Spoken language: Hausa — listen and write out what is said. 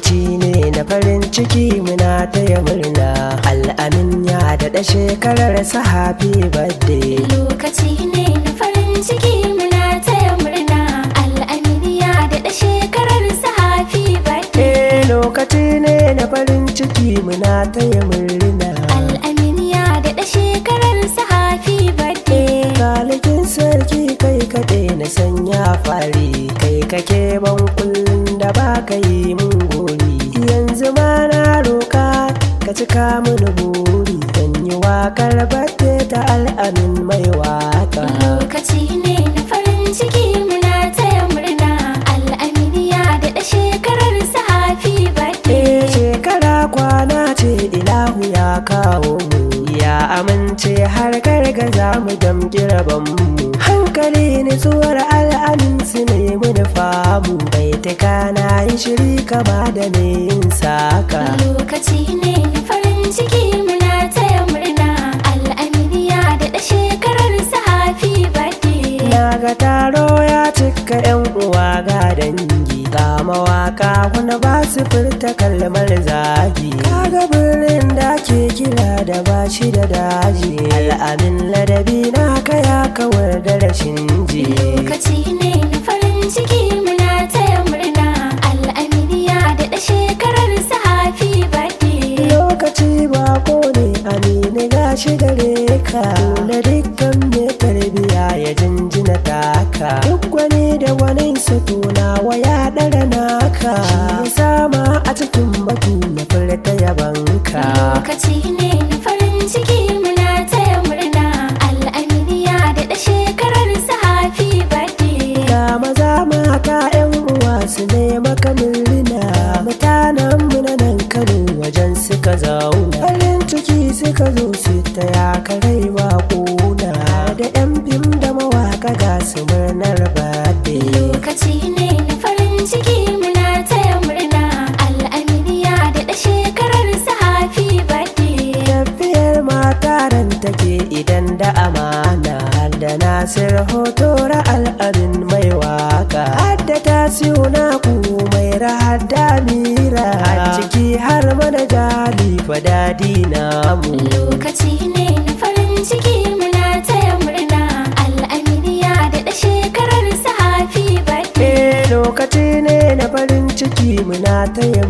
lokaci ne na farin ciki muna taya murna. Al'amin ya daɗa shekarar sa happy birthday. Lokaci ne na farin ciki muna taya murna. Al'amin ya daɗa shekarar sa happy birthday. Lokaci ne na farin ciki muna taya murna. Al'amin ya daɗa shekarar sa happy birthday. Kalikin sarki kai kaɗai na sanya fari, kai kake ban kullum da ba ka yi mun gori. Yanzu ma na roka ka cika mini buri, zan yi waƙar birthday ta Al'amin mai waka. Lokaci ne na farin ciki muna taya murna. Al'amin ya daɗa shekarar sa happy birthday. Shekara kwana ce ilahu ya kawo mu, ya amince har gargaza mu damƙi rabonmu. Hankali nutsuwar Al'amin su ne mini famu, bai taka na yi shiri kama da me yin saka. Lokaci ne na farin ciki muna taya murna. Al'amin ya daɗa shekarar sa happy birthday. Na ga taro ya cika 'yan uwa ga dangi, ga mawaka wani ba su furta kalmar zagi. Kaga birnin da ke kira da bashi da daji, Al'amin ladabi na kaya kawar da rashin ji. Lokaci ne na farin ciki muna taya murna. Al'amin ya daɗa shekarar sa happy birthday. Lokaci bako ne Aminu gashi gare ka, dole dukkan mai tarbiya ya jinjina taka. Duk wani da wani satuna wa ya ɗara naka, shi sama a cikin batu na furta yabanka. Lokaci ne na farin ciki muna taya murna. Al'amin ya daɗa shekarar sa happy birthday. Ga maza mata 'yan uwa su ne maka murna, mutanen mu na nan Kano wajen suka zauna. Farin ciki suka zo su taya ka rai ba kuna, da 'yan fim da mawaka ga su murnar birthday. Lokaci ne na farin ciki muna taya murna. Al'amin ya daɗa shekarar sa happy birthday. Tafiyar mata ran take idan da amana, da Nasir Hotora Al'amin mai waka, hadda tasiu na ku mai rahada mira, a ciki har mana jali fadadi namu. Lokaci ne na farin ciki muna taya murna. Al'amin ya daɗa shekarar sa happy birthday. Lokaci ne na farin ciki muna taya